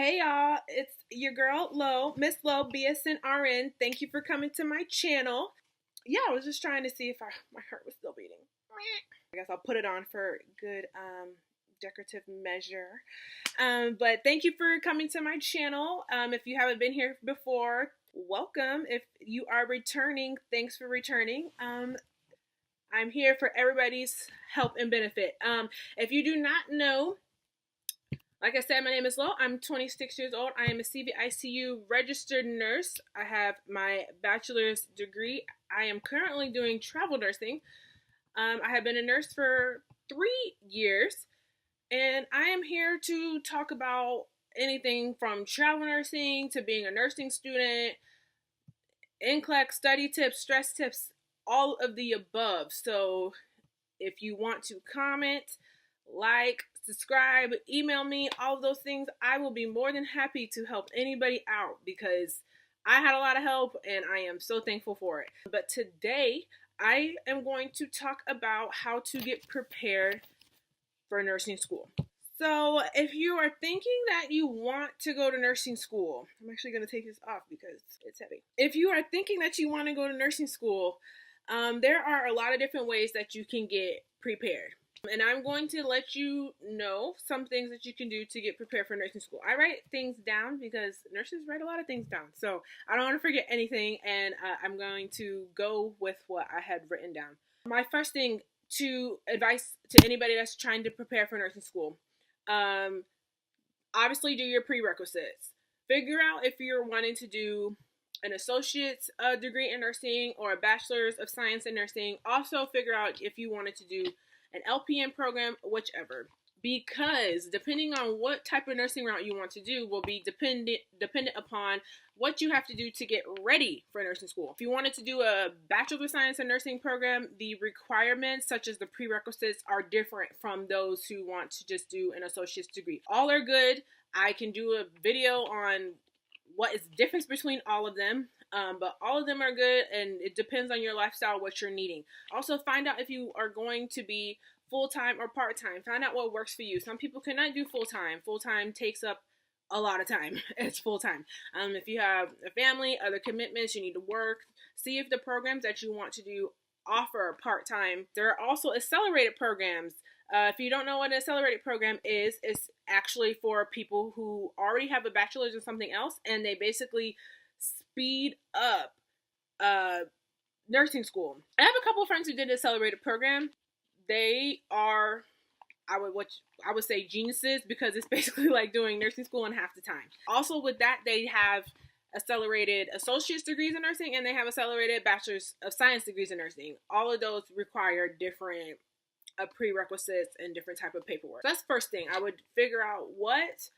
Hey y'all, it's your girl Lo, Miss Lo, BSN RN. Thank you for coming to my channel. Yeah, I was just trying to see if my heart was still beating. I guess I'll put it on for good decorative measure. But thank you for coming to my channel. If you haven't been here before, welcome. If you are returning, thanks for returning. I'm here for everybody's help and benefit. If you do not know, like I said, my name is Lo. I'm 26 years old. I am a CVICU registered nurse. I have my bachelor's degree. I am currently doing travel nursing. I have been a nurse for 3 years, and I am here to talk about anything from travel nursing to being a nursing student, NCLEX study tips, stress tips, all of the above. So if you want to comment, like, subscribe, email me, all of those things, I will be more than happy to help anybody out because I had a lot of help and I am so thankful for it. But today, I am going to talk about how to get prepared for nursing school. So if you are thinking that you want to go to nursing school, I'm actually going to take this off because it's heavy. If you are thinking that you want to go to nursing school, there are a lot of different ways that you can get prepared. And I'm going to let you know some things that you can do to get prepared for nursing school. I write things down because nurses write a lot of things down. So I don't want to forget anything, and I'm going to go with what I had written down. My first thing to advice to anybody that's trying to prepare for nursing school, obviously do your prerequisites. Figure out if you're wanting to do an associate's degree in nursing or a bachelor's of science in nursing. Also figure out if you wanted to do an LPN program, whichever, because depending on what type of nursing route you want to do will be dependent upon what you have to do to get ready for nursing school. If you wanted to do a Bachelor of Science in Nursing program, the requirements such as the prerequisites are different from those who want to just do an associate's degree. All are good. I can do a video on what is the difference between all of them. But all of them are good, and it depends on your lifestyle, what you're needing. Also, find out if you are going to be full-time or part-time. Find out what works for you. Some people cannot do full-time. Full-time takes up a lot of time. It's full-time. If you have a family, other commitments, you need to work. See if the programs that you want to do offer part-time. There are also accelerated programs. If you don't know what an accelerated program is, it's actually for people who already have a bachelor's in something else, and they basically speed up nursing school. I have a couple of friends who did an accelerated program. They are, I would say, geniuses because it's basically like doing nursing school in half the time. Also with that, they have accelerated associate's degrees in nursing, and they have accelerated bachelor's of science degrees in nursing. All of those require different prerequisites and different type of paperwork. So that's the first thing. I would figure out what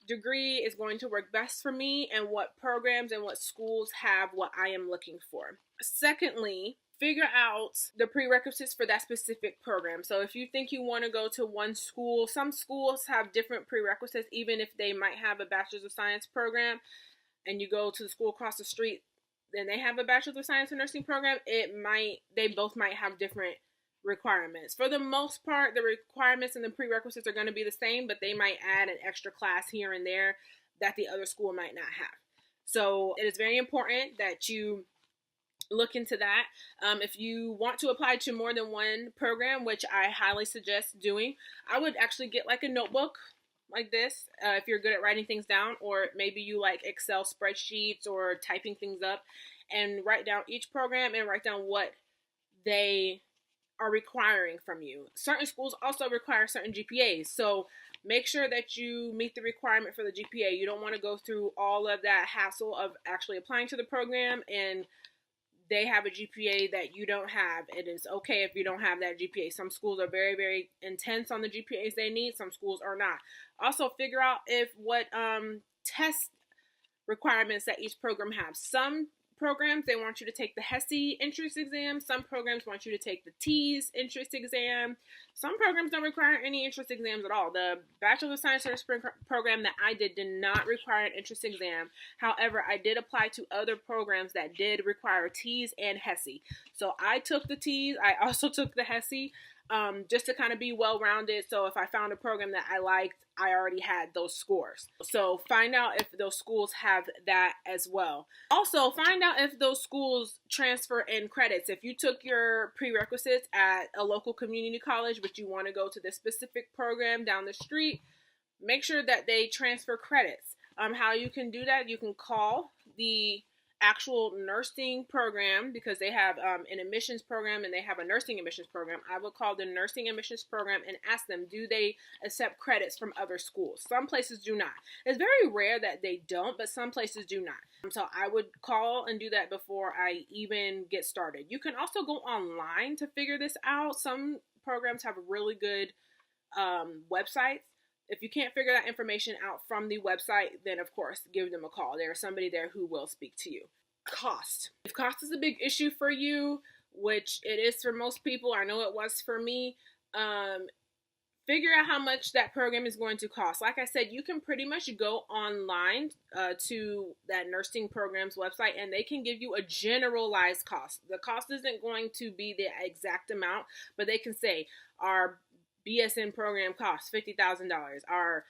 degree is going to work best for me and what programs and what schools have what I am looking for. Secondly, figure out the prerequisites for that specific program. So if you think you want to go to one school, some schools have different prerequisites, even if they might have a Bachelor's of Science program, and you go to the school across the street, then they have a Bachelor's of Science in Nursing program, they both might have different requirements. For the most part, the requirements and the prerequisites are going to be the same, but they might add an extra class here and there that the other school might not have. So it is very important that you look into that. If you want to apply to more than one program, which I highly suggest doing, I would actually get like a notebook like this if you're good at writing things down, or maybe you like Excel spreadsheets or typing things up, and write down each program and write down what they are requiring from you. Certain schools also require certain GPAs, so make sure that you meet the requirement for the GPA. You don't want to go through all of that hassle of actually applying to the program and they have a GPA that you don't have. It is okay if you don't have that GPA. Some schools are very, very intense on the GPAs they need. Some schools are not. Also, figure out what test requirements that each program has. Some programs, they want you to take the HESI entrance exam. Some programs want you to take the TEAS entrance exam. Some programs don't require any entrance exams at all. The Bachelor of Science Nursing program that I did not require an entrance exam. However, I did apply to other programs that did require TEAS and HESI. So I took the TEAS. I also took the HESI. just to kind of be well-rounded. So if I found a program that I liked, I already had those scores. So find out if those schools have that as well. Also, find out if those schools transfer in credits. If you took your prerequisites at a local community college, but you want to go to this specific program down the street, make sure that they transfer credits. How you can do that, you can call the actual nursing program, because they have an admissions program and they have a nursing admissions program. I would call the nursing admissions program and ask them, do they accept credits from other schools? Some places do not. It's very rare that they don't, but some places do not. So I would call and do that before I even get started. You can also go online to figure this out. Some programs have really good websites. If you can't figure that information out from the website, then of course, give them a call. There's somebody there who will speak to you. Cost. If cost is a big issue for you, which it is for most people, I know it was for me, figure out how much that program is going to cost. Like I said, you can pretty much go online to that nursing program's website and they can give you a generalized cost. The cost isn't going to be the exact amount, but they can say our BSN program costs $50,000. Our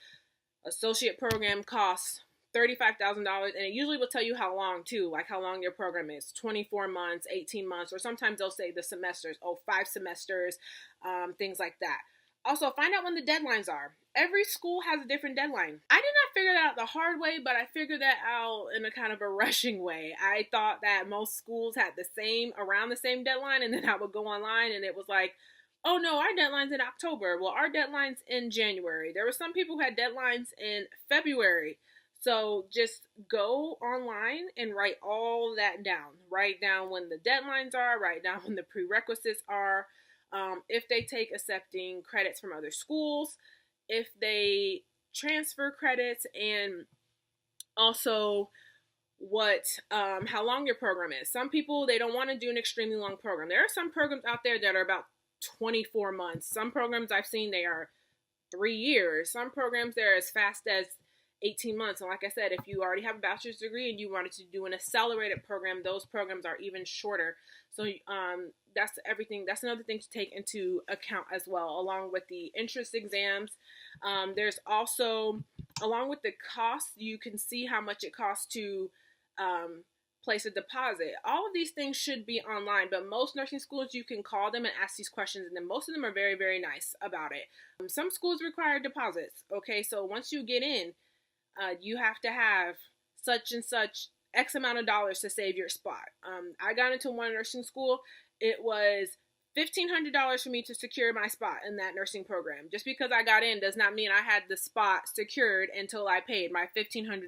associate program costs $35,000, and it usually will tell you how long too, like how long your program is, 24 months, 18 months, or sometimes they'll say the semesters, 5 semesters, things like that. Also, find out when the deadlines are. Every school has a different deadline. I did not figure that out the hard way, but I figured that out in a kind of a rushing way. I thought that most schools had around the same deadline, and then I would go online and it was like, oh no, our deadline's in October. Well, our deadline's in January. There were some people who had deadlines in February. So just go online and write all that down. Write down when the deadlines are, write down when the prerequisites are, if they take accepting credits from other schools, if they transfer credits, and also how long your program is. Some people, they don't want to do an extremely long program. There are some programs out there that are about 24 months. Some programs I've seen, they are 3 years. Some programs, they're as fast as 18 months. And like I said, if you already have a bachelor's degree and you wanted to do an accelerated program, those programs are even shorter. So that's everything. That's another thing to take into account as well, along with the entrance exams. There's also, along with the cost, you can see how much it costs to place a deposit. All of these things should be online, but most nursing schools, you can call them and ask these questions, and then most of them are very, very nice about it. Some schools require deposits. Okay, so once you get in, you have to have such and such X amount of dollars to save your spot. I got into one nursing school. It was $1,500 for me to secure my spot in that nursing program. Just because I got in does not mean I had the spot secured until I paid my $1,500.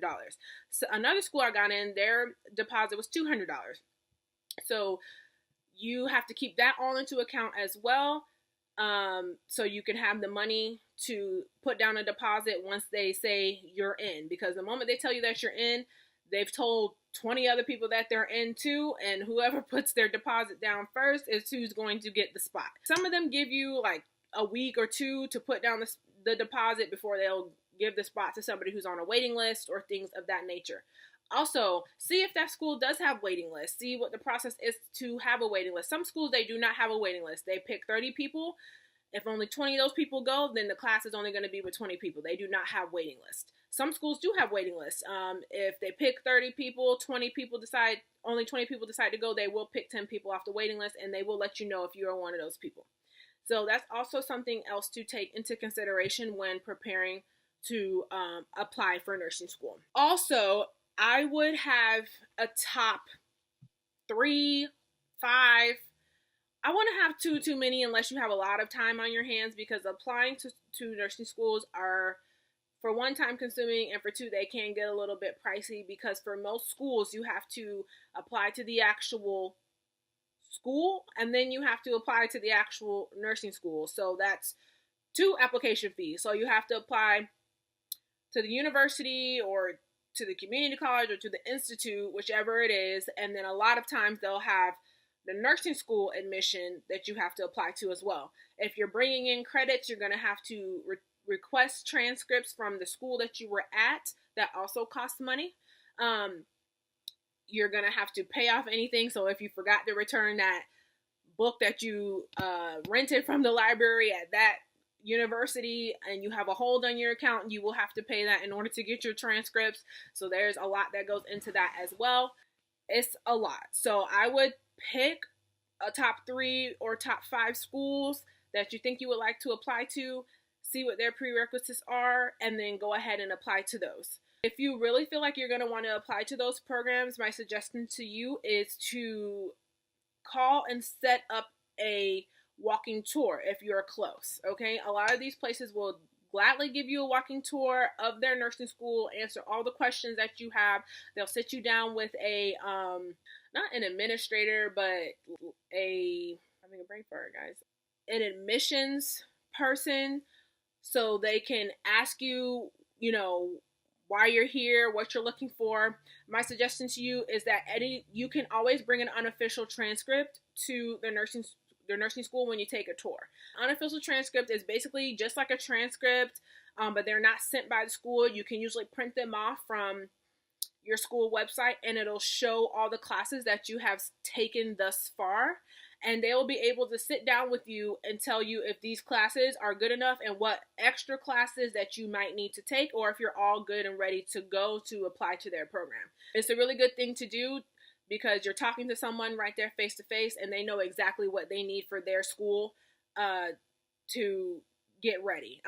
So another school I got in, their deposit was $200. So you have to keep that all into account as well. So you can have the money to put down a deposit once they say you're in. Because the moment they tell you that you're in, they've told 20 other people that they're in too, and whoever puts their deposit down first is who's going to get the spot. Some of them give you like a week or two to put down the deposit before they'll give the spot to somebody who's on a waiting list or things of that nature. Also, see if that school does have waiting lists. See what the process is to have a waiting list. Some schools, they do not have a waiting list. They pick 30 people. If only 20 of those people go, then the class is only going to be with 20 people. They do not have waiting lists. Some schools do have waiting lists. If they pick 30 people, only 20 people decide to go, they will pick 10 people off the waiting list, and they will let you know if you're one of those people. So that's also something else to take into consideration when preparing to apply for nursing school. Also, I would have a top 3, 5. I wouldn't have too many unless you have a lot of time on your hands, because applying to nursing schools are, for one, time consuming, and for two, they can get a little bit pricey, because for most schools you have to apply to the actual school and then you have to apply to the actual nursing school. So that's 2 application fees. So you have to apply to the university or to the community college or to the institute, whichever it is, and then a lot of times they'll have the nursing school admission that you have to apply to as well. If you're bringing in credits, you're going to have to request transcripts from the school that you were at. That also costs money. You're going to have to pay off anything. So if you forgot to return that book that you rented from the library at that university and you have a hold on your account, you will have to pay that in order to get your transcripts. So there's a lot that goes into that as well. It's a lot. So I would pick a top 3 or top 5 schools that you think you would like to apply to, see what their prerequisites are, and then go ahead and apply to those. If you really feel like you're going to want to apply to those programs, my suggestion to you is to call and set up a walking tour if you're close, okay? A lot of these places will gladly give you a walking tour of their nursing school, answer all the questions that you have. They'll sit you down with a, not an administrator, but having a brain fart, guys, an admissions person, so they can ask you, why you're here, what you're looking for. My suggestion to you is that you can always bring an unofficial transcript to their nursing school when you take a tour. Unofficial transcript is basically just like a transcript, but they're not sent by the school. You can usually print them off from your school website, and it'll show all the classes that you have taken thus far. And they will be able to sit down with you and tell you if these classes are good enough and what extra classes that you might need to take, or if you're all good and ready to go to apply to their program. It's a really good thing to do because you're talking to someone right there face to face, and they know exactly what they need for their school to get ready.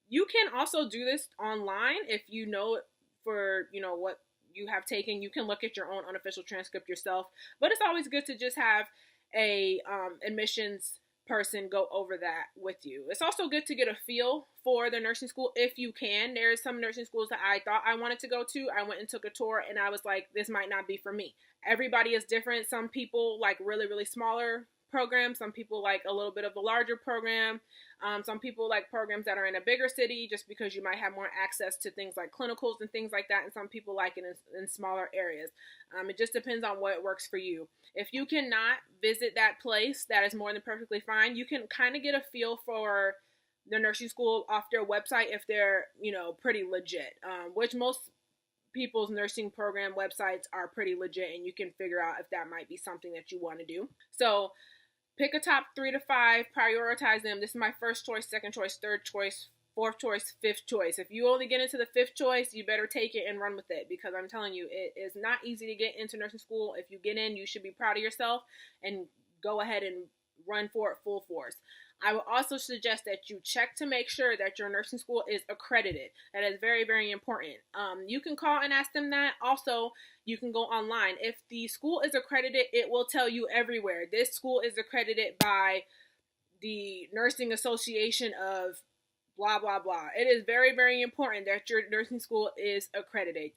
You can also do this online if you know for what you have taken. You can look at your own unofficial transcript yourself, but it's always good to just have a admissions person go over that with you. It's also good to get a feel for the nursing school if you can. There are some nursing schools that I thought I wanted to go to. I went and took a tour and I was like, this might not be for me. Everybody is different. Some people like really, really smaller programs. Some people like a little bit of a larger program. Some people like programs that are in a bigger city just because you might have more access to things like clinicals and things like that. And some people like it in smaller areas. It just depends on what works for you. If you cannot visit that place, that is more than perfectly fine. You can kind of get a feel for the nursing school off their website if they're, pretty legit, which most people's nursing program websites are pretty legit, and you can figure out if that might be something that you want to do. So pick a top 3 to 5, prioritize them. This is my first choice, second choice, third choice, fourth choice, fifth choice. If you only get into the 5th choice, you better take it and run with it, because I'm telling you, it is not easy to get into nursing school. If you get in, you should be proud of yourself and go ahead and run for it full force. I would also suggest that you check to make sure that your nursing school is accredited. That is very, very important. You can call and ask them that. Also, you can go online. If the school is accredited, it will tell you everywhere. This school is accredited by the Nursing Association of blah, blah, blah. It is very, very important that your nursing school is accredited.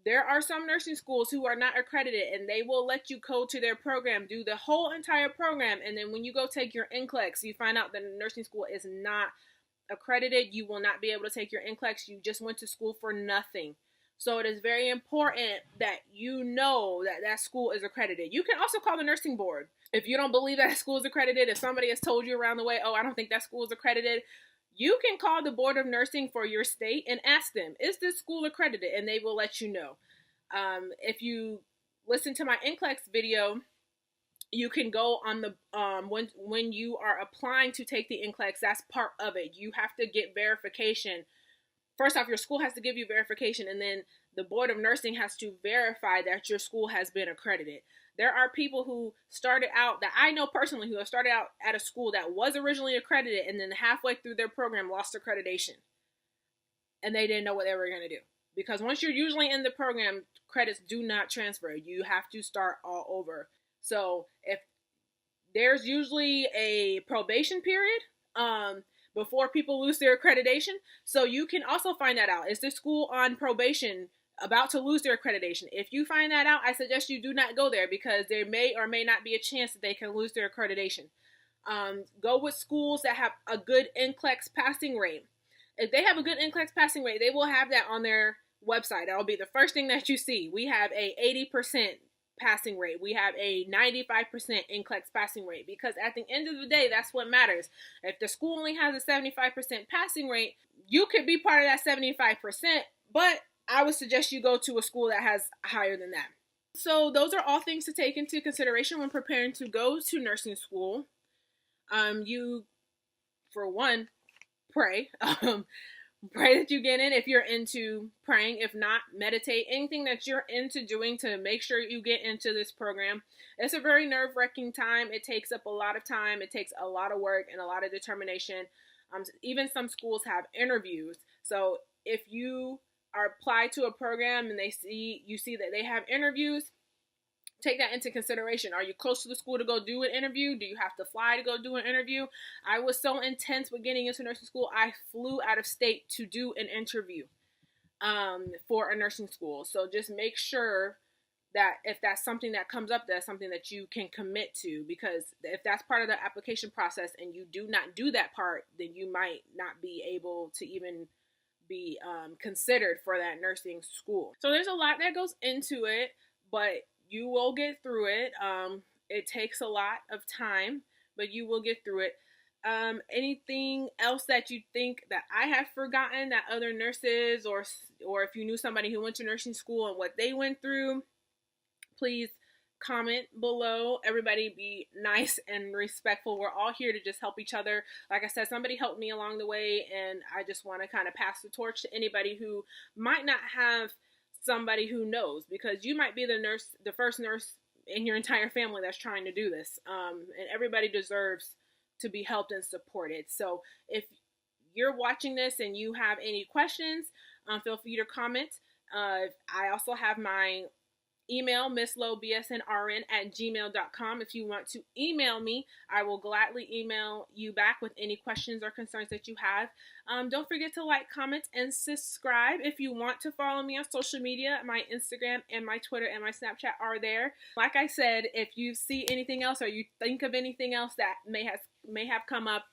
There are some nursing schools who are not accredited, and they will let you code to their program, do the whole entire program, and then when you go take your NCLEX, you find out that the nursing school is not accredited. You will not be able to take your NCLEX. You just went to school for nothing. So it is very important that you know that that school is accredited. You can also call the nursing board. If you don't believe that school is accredited, if somebody has told you around the way, oh, I don't think that school is accredited, you can call the Board of Nursing for your state and ask them, is this school accredited? And they will let you know. If you listen to my NCLEX video, you can go on the, when you are applying to take the NCLEX, that's part of it. You have to get verification. First off, your school has to give you verification, and then the Board of Nursing has to verify that your school has been accredited. There are people who started out, that I know personally, who have started out at a school that was originally accredited, and then halfway through their program lost accreditation. And they didn't know what they were going to do. Because once you're usually in the program, credits do not transfer. You have to start all over. So if there's usually a probation period before people lose their accreditation. So you can also find that out. Is the school on probation about to lose their accreditation? If you find that out, I suggest you do not go there, because there may or may not be a chance that they can lose their accreditation. Go with schools that have a good NCLEX passing rate. If they have a good NCLEX passing rate, they will have that on their website. That'll be the first thing that you see. We have a 80% passing rate. We have a 95% NCLEX passing rate, because at the end of the day, that's what matters. If the school only has a 75% passing rate, you could be part of that 75%, but I would suggest you go to a school that has higher than that. So those are all things to take into consideration when preparing to go to nursing school. You, for one, pray. Pray that you get in if you're into praying. If not, meditate. Anything that you're into doing to make sure you get into this program. It's a very nerve-wracking time. It takes up a lot of time. It takes a lot of work and a lot of determination. Even some schools have interviews. So if you are applied to a program and you see that they have interviews, take that into consideration. Are you close to the school to go do an interview? Do you have to fly to go do an interview? I was so intense with getting into nursing school, I flew out of state to do an interview for a nursing school. So just make sure that if that's something that comes up, that's something that you can commit to, because if that's part of the application process and you do not do that part, then you might not be able to even be considered for that nursing school. So there's a lot that goes into it, but you will get through it. It takes a lot of time, but you will get through it. Anything else that you think that I have forgotten that other nurses or if you knew somebody who went to nursing school and what they went through, please comment below. Everybody be nice and respectful. We're all here to just help each other. Like I said, somebody helped me along the way, and I just want to kind of pass the torch to anybody who might not have somebody who knows, because you might be the first nurse in your entire family that's trying to do this, and everybody deserves to be helped and supported. So if you're watching this and you have any questions, feel free to comment. I also have my email, misslowbsnrn@gmail.com. If you want to email me, I will gladly email you back with any questions or concerns that you have. Don't forget to like, comment, and subscribe. If you want to follow me on social media, my Instagram and my Twitter and my Snapchat are there. Like I said, if you see anything else or you think of anything else that may have come up,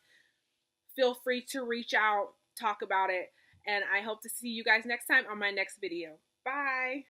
feel free to reach out, talk about it, and I hope to see you guys next time on my next video. Bye!